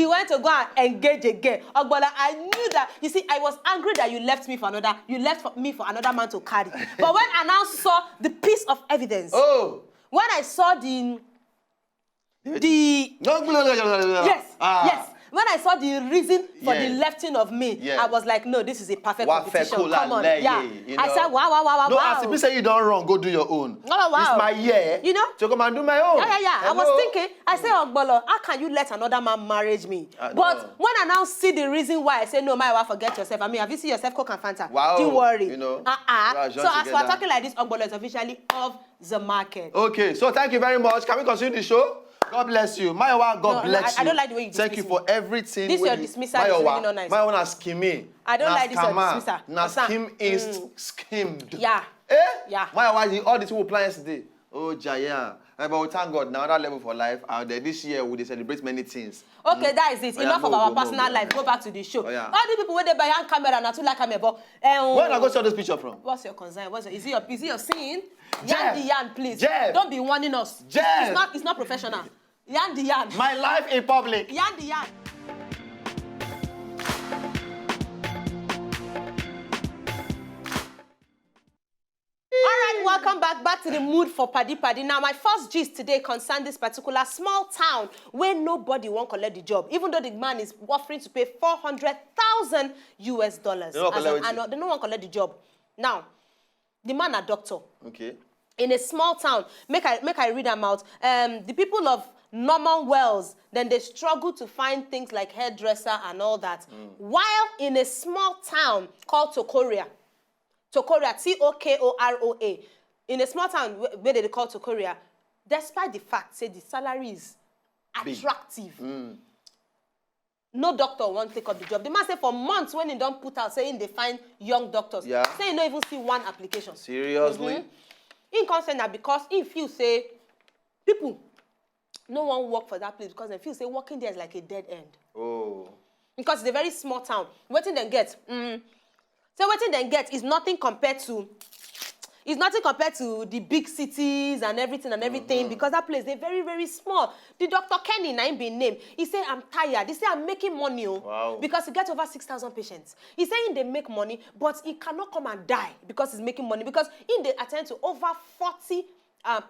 he went to go and engage again. Ogbola, I knew that. You see, I was angry that you left me for another man to carry. But when I now saw the piece of evidence, when I saw yes. When I saw the reason for the lefting of me, I was like, no, this is a perfect competition. Come on. I said, wow. No, as if you say you don't wrong, go do your own. Wow. It's my year. You know? To come and do my own. Yeah. I was thinking, I said, Ogbolo, how can you let another man marry me? But when I now see the reason why, I say, no, my wife, forget yourself. I mean, have you seen yourself, Coke and Fanta? Wow. Don't worry. You know. So as we're talking like this, Ogbolo is officially off the market. Okay, so thank you very much. Can we continue the show? God bless you. Mayowa, God bless you. I don't like the way you dismiss Thank you for everything. This your dismissal is really not nice. Mayowa scheming. I don't like this your dismissal. Na scheme is schemed. Yeah. Yeah. Mayowa, all these people plan yesterday. Oh, Jaya. But we thank God, now that level for life. And this year, we celebrate many things. Okay, that is it. Enough of our personal life. Go back to the show. All the people where they buy hand camera and not like camera. But where I go show this picture from? What's your concern? Is it your scene? Yan, please. Jeff. Don't be warning us. Jeff. It's not professional. Yan. My life in public. Yan. Alright, welcome back to the mood for Paddy. Now, my first gist today concerns this particular small town where nobody won't collect the job, even though the man is offering to pay $400,000 US. They don't want to collect the job. Now, the man a doctor. Okay. In a small town, make I read them out. The people of Norman Wells, then they struggle to find things like hairdresser and all that. While in a small town called Tokoria, T-O-K-O-R-O-A, in a small town where they call Tokoria, despite the fact, say the salary is attractive, no doctor won't take up the job. The man say for months when he don't put out saying they find young doctors, say you don't even see one application. Seriously? In concern that because if you say people no one work for that place because they feel say working there is like a dead end. Oh. Because it's a very small town. Waiting then get. So waiting then get is nothing compared to the big cities and everything because that place they're very, very small. The Dr. Kenny, name being named, he said, I'm tired. He said, I'm making money because he gets over 6,000 patients. He's saying they make money, but he cannot come and die because he's making money because they attend to over 40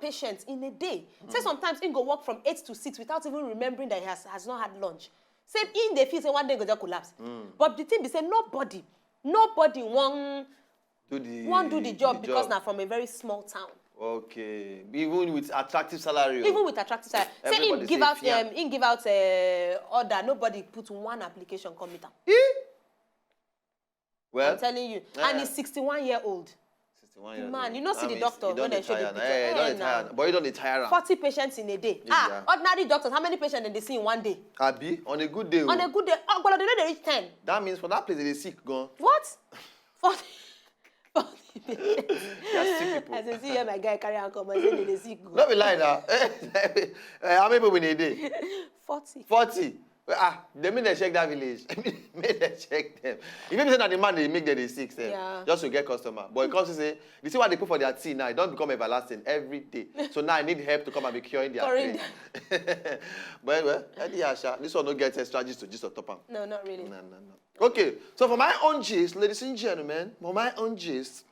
patients in a day. Say sometimes he go work from 8 to 6 without even remembering that he has not had lunch. Say in the feel say one day go just collapse. But the thing be say nobody won't do the job because now from a very small town. Okay. Even with attractive salary. Even with attractive salary. Say in give out order, nobody put one application come meet. Well, I'm telling you. And he's 61-year-old. Man, you know see the doctor when they show the picture. But you don't tire. 40 patients in a day. Ordinary doctors, how many patients did they see in one day? Abi, on a good day. On a good day. Oh, but they don't reach 10. That means for that place they sick gone. What? 40 patients. As I see here, my guy carry on come and say they sick gone. Don't be lying now. How many people in a day? 40. 40. They mean they check that village. They check them. If you say that the man they make them they sick, just to get customer. But it comes to say, you see what they put for their tea now, it don't become everlasting every day. So now I need help to come and be curing their pain. Well, this one don't get strategies to just top up. No, not really. No. Okay, so for my own gist, ladies and gentlemen, for my own gist,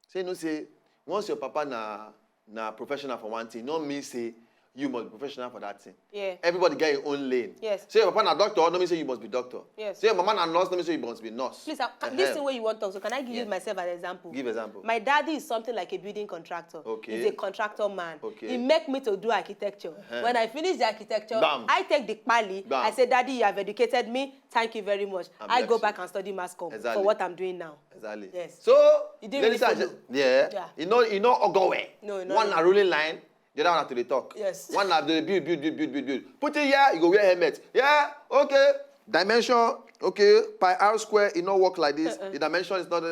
say once your papa na professional for one thing, not me say you must be professional for that thing. Yeah. Everybody get your own lane. Yes. Say your papa na doctor, no mean say you must be doctor. Yes. Say your mama na nurse, no mean say you must be nurse. Please, this thing where you want to, so can I give you myself an example? Give example. My daddy is something like a building contractor. Okay. He's a contractor man. Okay. He make me to do architecture. When I finish the architecture, I take the pali. I say, Daddy, you have educated me. Thank you very much. I go back and study mass comm for what I'm doing now. Exactly. Yes. So, you didn't really you know Ogowe. No. One na ruling line. The other one have to the talk. Yes. One have to build. Put it here, you go wear helmet. Yeah, okay. Dimension, okay. Pi r square, it not work like this. The dimension is not.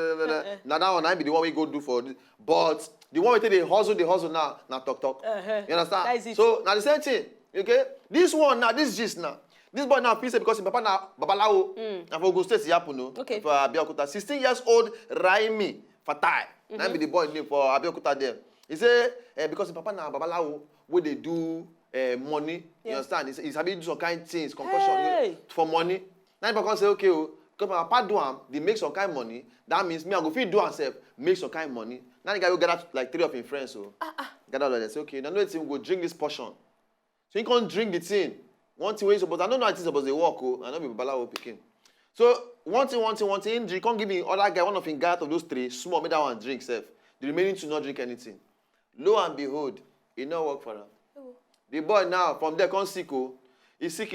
Now that one I be the one we go do for this. But the one we take the hustle now talk. You understand? That is it. So now the same thing. Okay. This one now, this gist now. This boy now please because his papa now Babalawo. And for Ogun State Yapuno. Okay. For Abeokuta. 16 years old Raimi Fatai. Now be the boy name for Abeokuta there. He say because his papa na babalawo where they do money. You understand? He's having to do some kind of things, concussion for money. Now people can say, okay, because my papa do am, they make some kind of money. That means me, I go fit do myself, make some kind of money. Now the guy will gather like 3 of his friends, so gather like that. Say, okay, now no thing go drink this portion. So you can't drink the thing. One thing where you supposed, I don't know how it's supposed to work, I know be babalawo picking. So one thing, you can't give me other guy, one of him guy out of those 3, small, make that one drink self. The remaining 2 not drink anything. Lo and behold, it not work for him. The boy now, from there, can't sick, he's sick.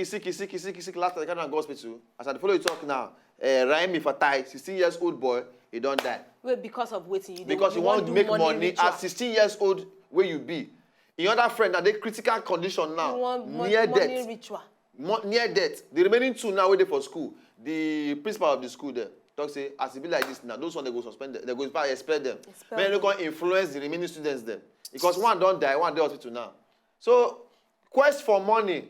Last time I can't go hospital. As I follow you talk now, Raimi Fatai, 16 years old boy, he don't die. Wait, because of waiting, because you want to make money at 16 years old, where you be. Your other friend, that they critical condition now, near death. Ritual. Near death. The remaining 2 now waiting for school. The principal of the school there talk say, as it be like this now, those one they go suspend them, they go expel them. Then they can influence the remaining students them. Because one don't die, one day hospital now. So, quest for money.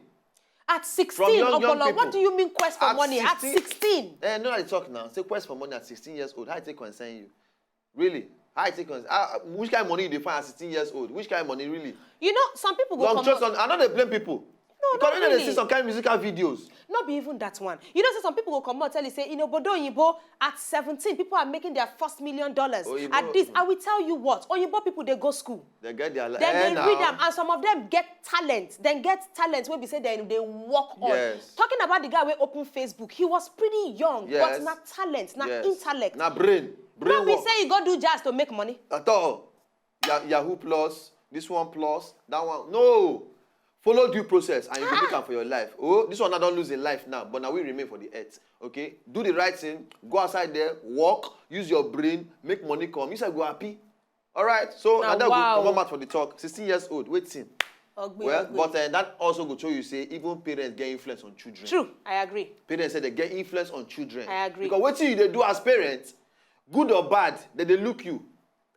At 16, Obolo, what do you mean quest for money? 16? At 16? No, I talk now. Say quest for money at 16 years old. How it take concern you? Really? How it take concern? Which kind of money you define at 16 years old? Which kind of money, really? You know, some people go I know they blame people. No, because not really. They see some kind of musical videos. Not be even that one. You know, so some people will come out and tell you, say, in Obodo Oyinbo, at 17, people are making their first $1 million. Oyinbo. At this, I will tell you what, Oyinbo people, they go school. They get their then they read them, and some of them get talent. Then get talent where we say they work on. Yes. Talking about the guy who opened Facebook, he was pretty young, but not talent, not intellect. Not brain. Now we say you go do jazz to make money. At all. Yahoo Plus, this one plus, that one. No. Follow due process and you can make it for your life. Oh, this one I don't lose in life now, but now we remain for the earth. Okay? Do the right thing, go outside there, walk, use your brain, make money come. You say go happy. Alright, so now that will come out for the talk. 16 years old, waiting. But that also go show you say even parents get influence on children. True, I agree. Parents say they get influence on children. I agree. Because what they do as parents, good or bad, they look you.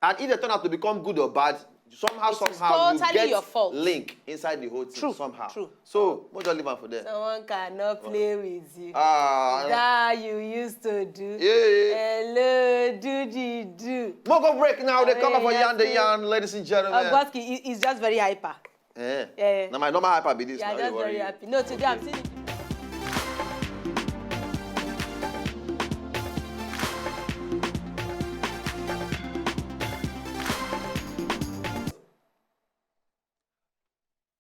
And if they turn out to become good or bad, somehow totally you get your fault. Link inside the whole thing. True, somehow. True. So, what do you leave for there? Someone cannot play with you. That you used to do. Yeah. Hello, do. We'll go break now. They come up for Yan the Yan, ladies and gentlemen. Ogbotki is just very hyper. Yeah. Now my normal hyper be this. Yeah, just very happy. No, today I'm seeing.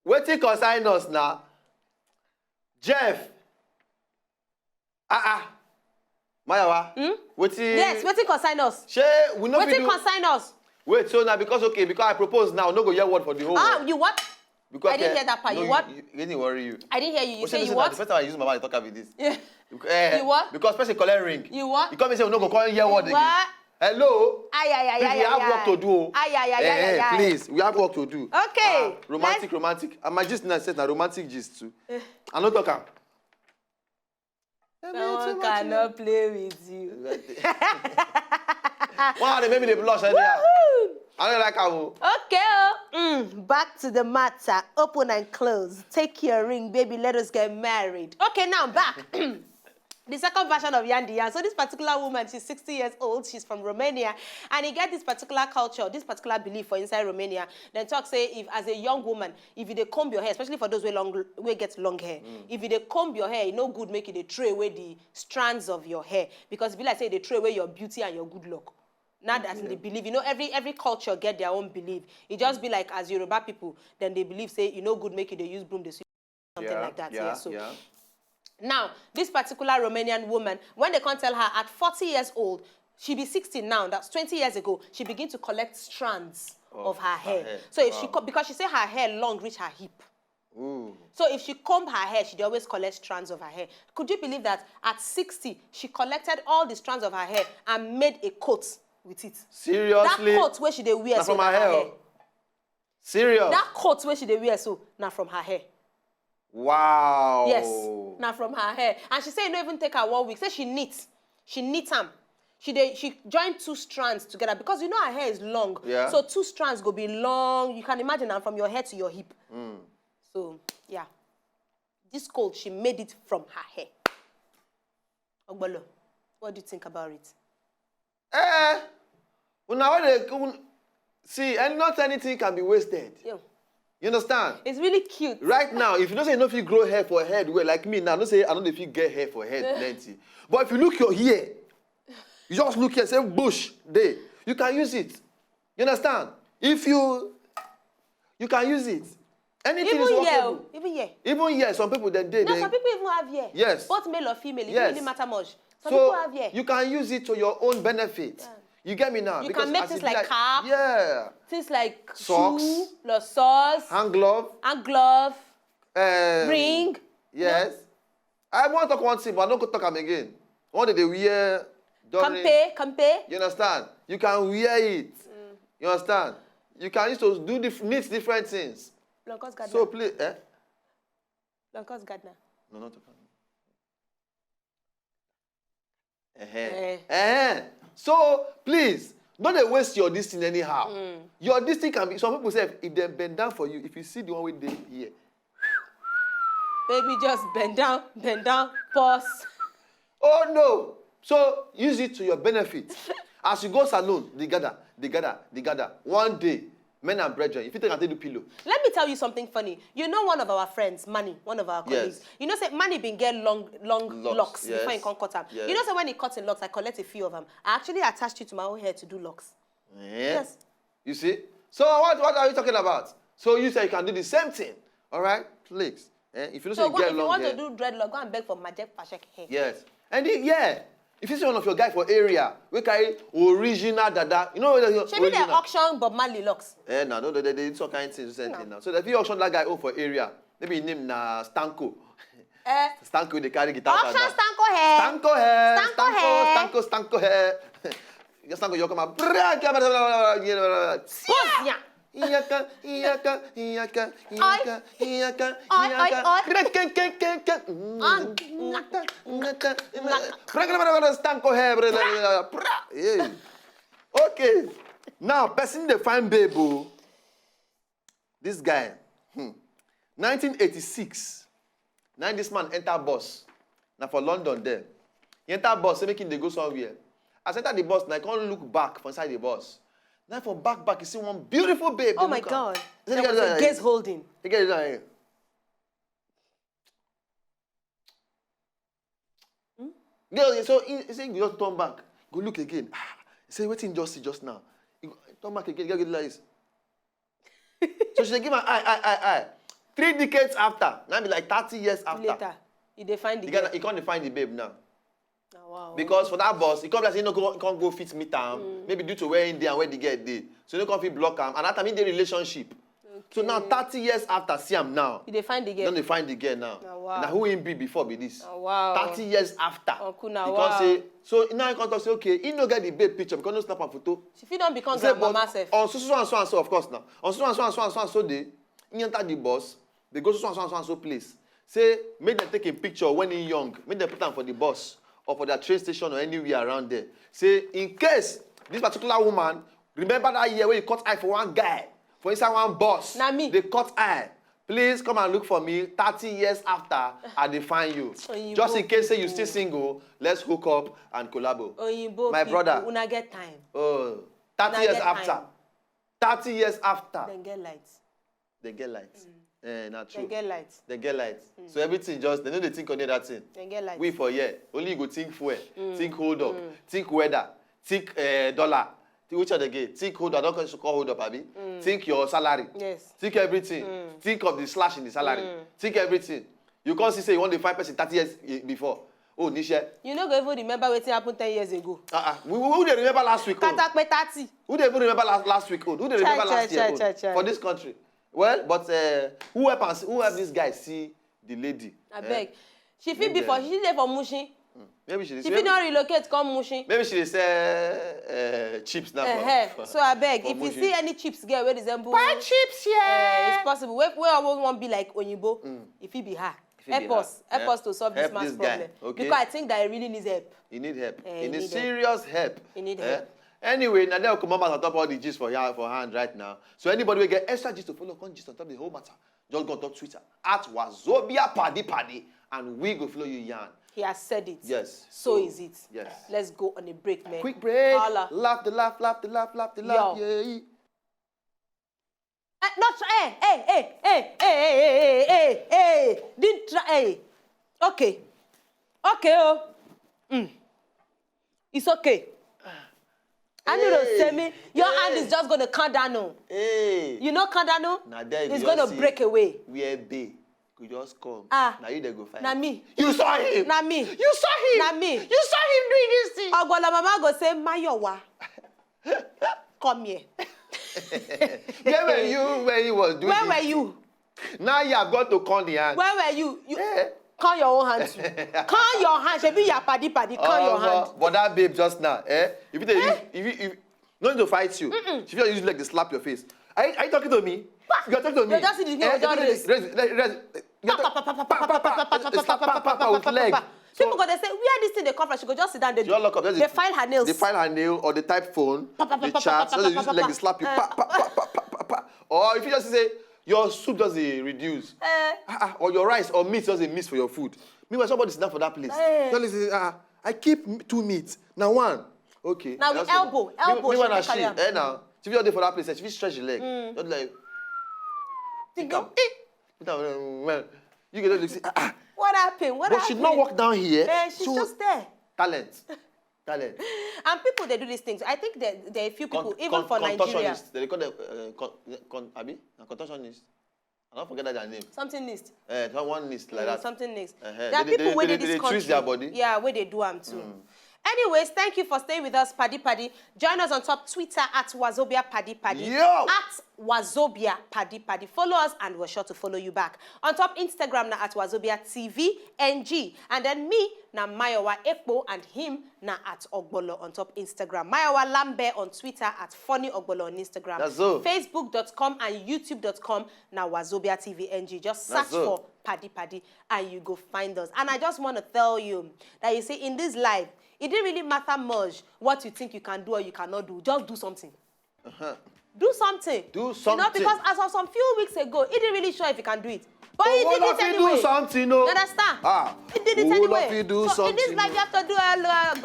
Wetin concern us now? Jeff. Mayawa. Wetin? Yes, wetin concern us? Shey, we no fit do. Wetin concern us? Wait, so now because I propose now, no go hear word for the whole world. You what? Because I didn't hear that part. No, you what? You didn't worry you. I didn't hear you. You say you what? The first time I use my mouth to talk about this. Yeah. You what? Because person collect ring. You what? You come and say we no go call hear word again. What? Hello. Please, we have work to do. Please, we have work to do. Okay. Romantic. And my gist now says na romantic gist too. I no talk am. Someone cannot play with you. Wow, they made me the blush idea. I don't like how. Okay. Back to the matter. Open and close. Take your ring, baby. Let us get married. Okay, now back. The second version of Yan the Yan. So this particular woman, she's 60 years old. She's from Romania. And he get this particular culture, this particular belief for inside Romania. Then talk say, if as a young woman, if you dey comb your hair, especially for those who get long hair, if you dey comb your hair, it no good make you dey throw away the strands of your hair. Because if you like say, they throw away your beauty and your good luck. Not as they believe. You know, every culture get their own belief. It just be like as Yoruba people, then they believe, say, you know, good make you they use broom, they sweep, something like that. Now, this particular Romanian woman, when they can't tell her at 40 years old, she be 60 now, that's 20 years ago, she begin to collect strands of her hair. So if because she say her hair long reach her hip. Ooh. So if she comb her hair, she'd always collect strands of her hair. Could you believe that at 60, she collected all the strands of her hair and made a coat with it? Seriously? That coat where she they wear from her hair. Serious? That coat where she they wear so, now from her hair. Wow. Yes, now from her hair. And she said it don't even take her 1 week. Say she knit them. She joined 2 strands together because you know her hair is long. Yeah. So 2 strands go be long. You can imagine them from your head to your hip. So yeah. This coat, she made it from her hair. Ogbolo, what do you think about it? See, and not anything can be wasted. Yeah. You understand? It's really cute. Right now, if you don't say you don't feel grow hair for head, well, like me now, don't say I don't feel get hair for head plenty. But if you look your hair, you just look here, say bush there, you can use it. You understand? If you can use it. Anything even is workable. Even here, some people some people even have hair. Yes. Both male or female, it yes. really matter much. Some people have hair. You can use it to your own benefit. Yeah. You get me now? You can make things like cap. Yeah. Things like socks. Socks. Hand glove. Ring. Yes. No? I want to talk one thing, but I don't go talk them again. One day they wear during... Campe. You understand? You can wear it. You understand? You can use to do different things. Lancos Gardner. So please, Lancos Gardner. No, not to So please, don't waste your this thing anyhow. Your this thing can be. Some people say if they bend down for you, if you see the one with them here, baby, just bend down, pause. Oh no! So use it to your benefit. As you go salon, they gather. One day, men and brethren, if you take a do pillow. Let me tell you something funny. You know one of our friends, Manny, one of our colleagues. Yes. You know, say Manny been get long locks yes. before he can cut them. Yes. You know, say when he cuts in locks, I collect a few of them. I actually attached you to my own hair to do locks. Yeah. Yes. You see? So what are you talking about? So you say you can do the same thing, all right? Please. If you don't so say if you want to do dreadlock, go and beg for Majek Pashek hair. Yes. And if you see one of your guy for area, we carry original dada. You know what maybe they auction Bob Marley locks. No, they do some kind of things recently now. So if you auction that guy own for area, maybe his name na Stanko. Stanko, they carry guitar. Auction Stanko hair. Stanko hair. Stanko, you come out. Iyaka. Stanko hair. Okay. Now, person they find baby. This guy. 1986. Now this man enter bus. Now for London there. He enter bus, making they go somewhere. As enter the bus, now I can't look back from inside the bus. Now for back, you see one beautiful babe. Oh my God. There was a gaze holding. You get it down here. Girl, so he say you just turn back. Go look again. He say, waiting just see just now. You turn back again, get like this. So she give my eye. 3 decades after. Now be like 30 years after. Later, he define the girl. He can't find the babe now. Oh, wow. Because for that boss, he can't say no, can't go fit meet him. Maybe due to where in there and where they get there. So you can't fit block him. And that time in the relationship. Okay. So now 30 years after, see him now. They find the girl. Then they find the girl now. Oh, wow. Now who him be before be this? Oh, wow. 30 years after. Oh, cool, now, he wow. can't say, so now he can't say, okay, he no get the babe picture because no snap a photo. If you don't become grandmama self. On so, of course now. On so they, he enter the bus, they go to so place. Say, make them take a picture when he young. Make them put them for the bus or for the train station or anywhere around there. Say, in case this particular woman, remember that year when you cut eye for one guy, for inside one bus. Na me. They cut eye. Please come and look for me 30 years after I define you. Just in case say you still single, let's hook up and collabo. My brother. Una get time. Oh, 30 years after. Time. 30 years after. Then get lights. They get lights. Not true. They get lights. They get lights. So everything just, they know they think on that thing. They get lights. We for year. Only you go think fuel, think hold up, think weather, think dollar. Which are the gate? Think hold up. Don't call hold up, Abby. Think your salary. Yes. Think everything. Think of the slash in the salary. Think everything. You can't see say you want the 5% 30 years before. Oh, Nisha. You no go even remember what happened 10 years ago. Who they remember last week? Katakpe 30. Who they even remember last week? Who they remember last year? For this country. Well, but who help this guy see the lady? I beg. She fit before she there for Mushin. Maybe she fit not relocate come Mushin. Maybe she sell chips now. So I beg, if you see any chips girl where resemble buy chips, yeah. It's possible. Where I won't be like Onyibo, if it be her. Help us to solve this man's problem. Okay. Because I think that he really needs help. He needs help. He needs serious help. He needs help. Anyway, now they'll come on top all the gist for hand right now. So anybody will get extra gist to follow, come gist on top of the whole matter. Just go on top Twitter @Wazobia Paddy, and we go follow you yarn. He has said it. Yes. So is it. Yes. Let's go on a break, man. Quick break. Holla. Laugh. Yeah. Not try. Hey. Didn't try. Hey. Okay. Oh. It's okay. I need to say me. Your hand is just gonna count down. No. Hey. You know count down. No. It's gonna break away. We are big. Could just come. Now you they go find. Na me. You saw him. Na me. You saw him. Na me. You saw him doing this thing. Ogbola mama go say Mayowa. Come here. Where were you when he was doing Where this? were you? Now you have got to count the hand. Where were you? Count your own hand too. Count your hand. Shebi ya paddy. Count your hand. But that babe just now, if you no need to fight you. She feel use like to slap your face. Are you talking to me? You are talking to me. You just see the thing with leg. People go they say where this thing they come from. She go just sit down. They file her nails. They file her nail or they type phone. They chat. So they use leg to slap you. Or if you just say your soup doesn't reduce, or your rice or meat doesn't miss for your food. Meanwhile, somebody sit down for that place. Tell you, I keep 2 meats. Now 1. Okay. Now with elbow. Meanwhile, now she be there for that place. She be stretch the leg. Just like. You get to see. What happened? But she not walk down here. She's just there. Talent. And people they do these things. I think there are a few people, even for Nigeria. They call them contortionists. I don't forget that their name. Something list. One list like that. Something list. There are people where they twist their body. Yeah, where they do them too. Anyways, thank you for staying with us, Paddy. Join us on top Twitter at Wazobia Paddy. Yo! At Wazobia Paddy. Follow us and we're sure to follow you back. On top Instagram na at Wazobia TV NG. And then me na Mayowa Ekpo and him na at Ogbolo on top Instagram. Mayowa Lambe on Twitter at Funny Ogbolo on Instagram. That's all. Facebook.com and YouTube.com na Wazobia TV NG. Just search for Paddy and you go find us. And I just want to tell you that you see in this life, it didn't really matter much what you think you can do or you cannot do. Just do something. Do something. Do something. You know, because as of some few weeks ago, he didn't really sure if he can do it. But he did it anyway. Do something, no? You understand? He did it anyway. So in this life, you have to do a lot.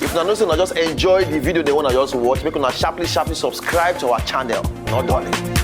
If you not just enjoy the video they want to just watch, make una sharply subscribe to our channel. Not darling.